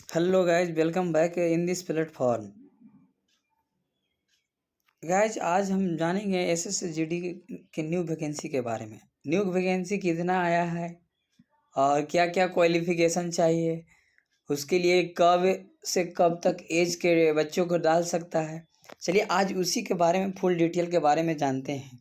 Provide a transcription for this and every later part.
Hello guys, welcome back in this platform. Guys, आज हम जानेंगे एसएसजीडी के न्यू वैकेंसी के बारे में। न्यू वैकेंसी कितना आया है और क्या क्या क्वालिफिकेशन चाहिए, उसके लिए कब से कब तक एज के बच्चों को डाल सकता है। चलिए आज उसी के बारे में फुल डिटेल के बारे में जानते हैं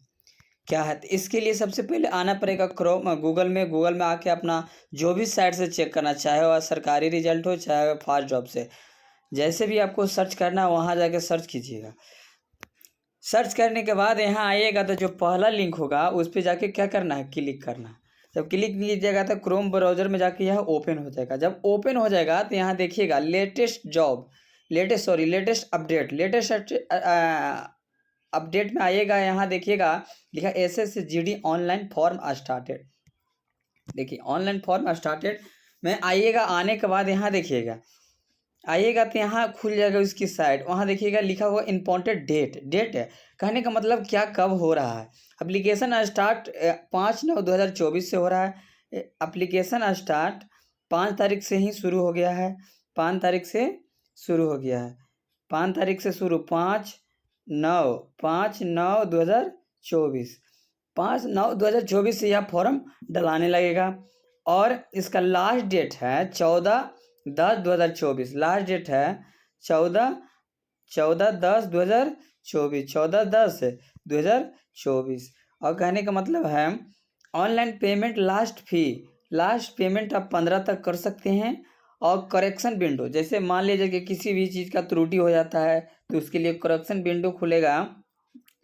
क्या है। तो इसके लिए सबसे पहले आना पड़ेगा क्रोम गूगल में आके अपना जो भी साइट से चेक करना, चाहे वह सरकारी रिजल्ट हो चाहे वह फास्ट जॉब से, जैसे भी आपको सर्च करना है वहाँ जाके सर्च कीजिएगा। सर्च करने के बाद यहाँ आइएगा तो जो पहला लिंक होगा उस पर जाके क्या करना है, क्लिक करना है। जब क्लिक कीजिएगा तो क्रोम ब्राउज़र में जाके यह ओपन हो जाएगा। जब ओपन हो जाएगा तो यहाँ देखिएगा लेटेस्ट अपडेट में आइएगा। यहाँ देखिएगा लिखा एसएसजीडी ऑनलाइन फॉर्म स्टार्टेड। देखिए ऑनलाइन फॉर्म स्टार्टेड में आइएगा। आने के बाद यहाँ देखिएगा तो यहाँ खुल जाएगा उसकी साइट। वहाँ देखिएगा लिखा हुआ इम्पोर्टेंट डेट है। कहने का मतलब क्या, कब हो रहा है। एप्लीकेशन स्टार्ट 5/9/2024 से हो रहा है। एप्लीकेशन स्टार्ट 5 तारीख से ही शुरू हो गया है। 5 तारीख से शुरू हो गया है। 5 तारीख से शुरू 5/9/2024 5/9/2024 से यह फॉर्म डलाने लगेगा। और इसका लास्ट डेट है 14/10/2024। लास्ट डेट है 14/10/2024 14/10/2024। और कहने का मतलब है ऑनलाइन पेमेंट लास्ट पेमेंट आप 15 तक कर सकते हैं। और करेक्शन विंडो, जैसे मान लीजिए कि किसी भी चीज़ का त्रुटि हो जाता है तो उसके लिए करेक्शन विंडो खुलेगा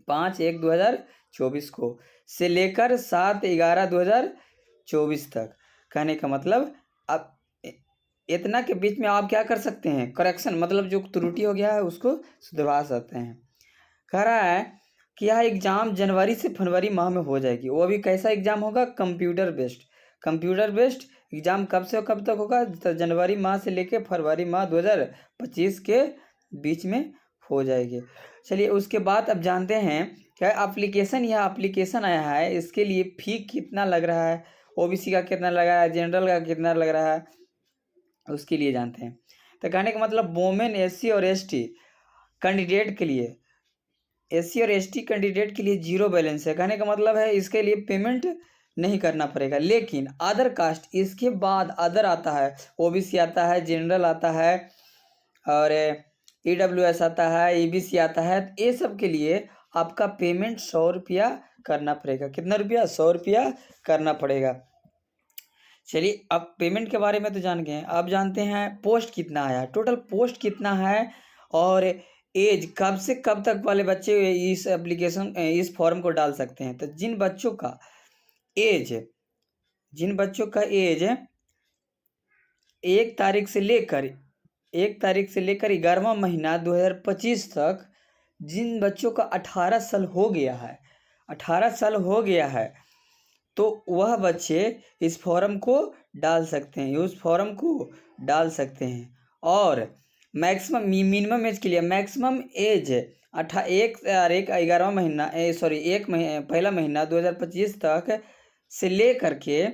5/1/2024 को से लेकर 7/11/2024 तक। कहने का मतलब अब इतना के बीच में आप क्या कर सकते हैं, करेक्शन मतलब जो त्रुटि हो गया है उसको सुधरवा सकते हैं। कह रहा है कि यह एग्ज़ाम जनवरी से फरवरी माह में हो जाएगी। वो भी कैसा एग्ज़ाम होगा, कंप्यूटर बेस्ड एग्ज़ाम। कब से कब तक होगा, तो जनवरी माह से लेकर फरवरी माह 2025 के बीच में हो जाएगी। चलिए उसके बाद अब जानते हैं क्या एप्लीकेशन आया है, इसके लिए फ़ी कितना लग रहा है, ओबीसी का कितना लगा है, जनरल का कितना लग रहा है, उसके लिए जानते हैं। तो कहने का मतलब वोमेन एससी और एसटी कैंडिडेट के लिए जीरो बैलेंस है। कहने का मतलब है इसके लिए पेमेंट नहीं करना पड़ेगा। लेकिन अदर कास्ट, इसके बाद अदर आता है, ओबीसी आता है, जनरल आता है और ईडब्ल्यूएस आता है, ईबीसी आता है। तो ये सब के लिए आपका पेमेंट 100 रुपया करना पड़ेगा। कितना रुपया, 100 रुपया करना पड़ेगा। चलिए अब पेमेंट के बारे में तो जान गए हैं। अब जानते हैं पोस्ट कितना आया, टोटल पोस्ट कितना है और एज कब से कब तक वाले बच्चे इस फॉर्म को डाल सकते हैं। तो जिन बच्चों का एज 1 तारीख से लेकर 11वां महीना 2025 तक, जिन बच्चों का 18 साल हो गया है तो वह बच्चे इस फॉर्म को डाल सकते हैं। और मिनिमम एज के लिए मैक्सिमम एज 1 महीना 2025 तक से ले करके,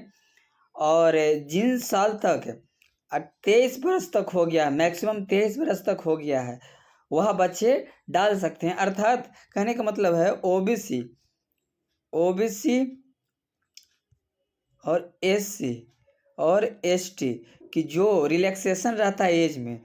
और जिन साल तक 23 बरस तक हो गया, मैक्सिमम 23 बरस तक हो गया है, वह बच्चे डाल सकते हैं। अर्थात कहने का मतलब है ओबीसी और एससी और एसटी की जो रिलैक्सेशन रहता है एज में,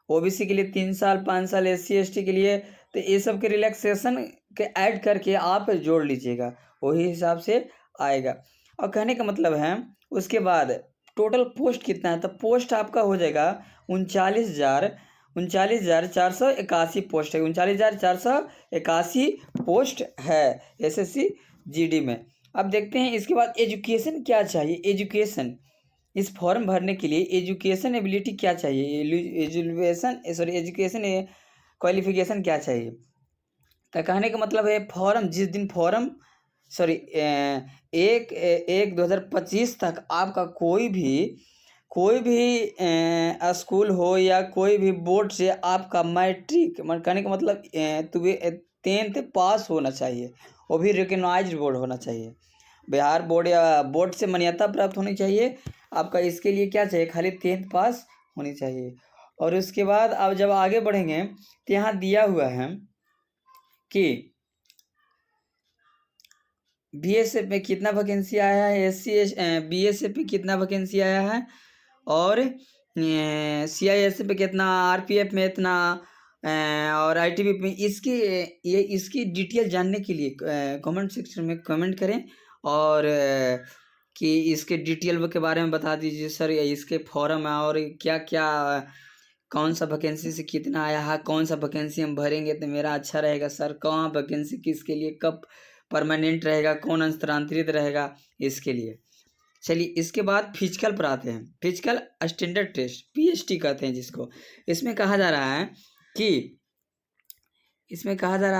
ओबीसी के लिए 3 साल 5 साल, एससी एसटी के लिए, तो ये सब के रिलैक्सेशन के ऐड करके आप जोड़ लीजिएगा, वही हिसाब से आएगा। और कहने का मतलब है उसके बाद टोटल पोस्ट कितना है, तो पोस्ट आपका हो जाएगा 39,481 पोस्ट है। 39,481 पोस्ट है एसएससी जीडी में। अब देखते हैं इसके बाद एजुकेशन क्या चाहिए। इस फॉर्म भरने के लिए एजुकेशन एबिलिटी क्या चाहिए, एजुकेशन क्वालिफिकेशन क्या चाहिए। तो कहने का मतलब है जिस दिन फॉर्म 1/1/2025 तक आपका कोई भी स्कूल हो या कोई भी बोर्ड से आपका मैट्रिक, कहने का मतलब 10th पास होना चाहिए, वो भी रिकग्नाइज्ड बोर्ड होना चाहिए। बिहार बोर्ड या बोर्ड से मान्यता प्राप्त होनी चाहिए आपका। इसके लिए क्या चाहिए, खाली 10th पास होनी चाहिए। और उसके बाद अब जब आगे बढ़ेंगे तो यहाँ दिया हुआ है कि बीएसएफ में कितना वैकेंसी आया है, बीएसएफ में कितना वैकेंसी आया है, और सीआईएसएफ में कितना, आरपीएफ में इतना, और आईटीबीपी में इसकी डिटेल जानने के लिए कमेंट सेक्शन में कमेंट करें और कि इसके डिटेल के बारे में बता दीजिए सर, इसके फॉर्म है और क्या क्या, कौन सा वैकेंसी से कितना आया है, कौन सा वैकेंसी हम भरेंगे तो मेरा अच्छा रहेगा सर, कहाँ वैकेंसी किसके लिए कब परमानेंट रहेगा, कौन स्थानांतरित रहेगा, इसके लिए। चलिए इसके बाद फिजिकल पर आते हैं। फिजिकल स्टैंडर्ड टेस्ट, पीएसटी कहते हैं जिसको। इसमें कहा जा रहा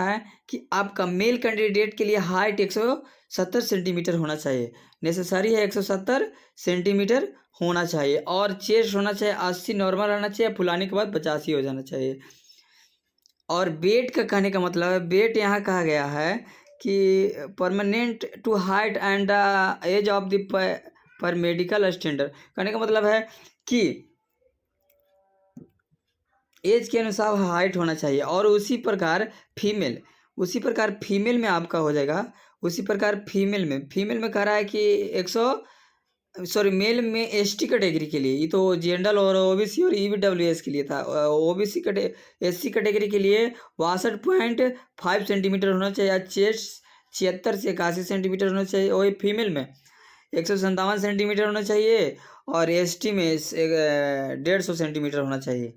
है कि आपका मेल कैंडिडेट के लिए हाइट 170 सेंटीमीटर होना चाहिए, नेसेसरी है 170 सेंटीमीटर होना चाहिए, और चेस्ट होना चाहिए 80 नॉर्मल रहना चाहिए, फुलाने के बाद 85 हो जाना चाहिए। और वेट का कहने का मतलब है, वेट यहाँ कहा गया है कि permanent to height and age of the per medical standard, कहने का मतलब है कि एज के अनुसार हाइट होना चाहिए। और उसी प्रकार फीमेल में आपका हो जाएगा, उसी प्रकार फीमेल में कह रहा है कि मेल में एसटी कैटेगरी के लिए, ये तो जनरल और ओबीसी और ईडब्ल्यूएस के लिए था। एससी कैटेगरी के लिए 62.5 सेंटीमीटर होना चाहिए, चेस्ट 76 से 81 सेंटीमीटर होना चाहिए, वही फीमेल में 157 सेंटीमीटर होना चाहिए, और एसटी में 150 सेंटीमीटर होना चाहिए।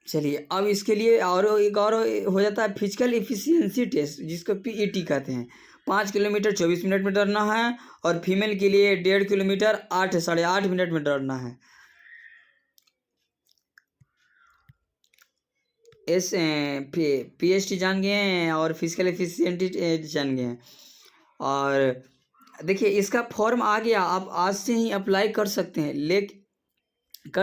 चलिए अब इसके लिए और एक और हो जाता है फिजिकल एफिशिएंसी टेस्ट, जिसको पीईटी कहते हैं। 5 किलोमीटर 24 मिनट में दौड़ना है, और फीमेल के लिए 1.5 किलोमीटर 8-8.5 मिनट में दौड़ना है। पीएसटी जान गए हैं और फिजिकल एफिशिएंसी जान गए हैं। और देखिए इसका फॉर्म आ गया, आप आज से ही अप्लाई कर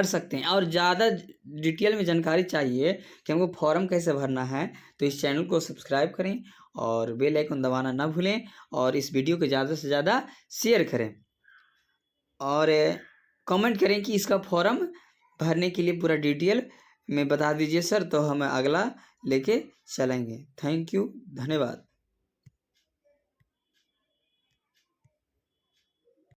सकते हैं। और ज़्यादा डिटेल में जानकारी चाहिए कि हमको फॉर्म कैसे भरना है, तो इस चैनल को सब्सक्राइब करें और बेल आइकन दबाना ना भूलें, और इस वीडियो को ज़्यादा से ज़्यादा शेयर करें, और कमेंट करें कि इसका फॉर्म भरने के लिए पूरा डिटेल में बता दीजिए सर, तो हम अगला लेके चलेंगे। थैंक यू, धन्यवाद।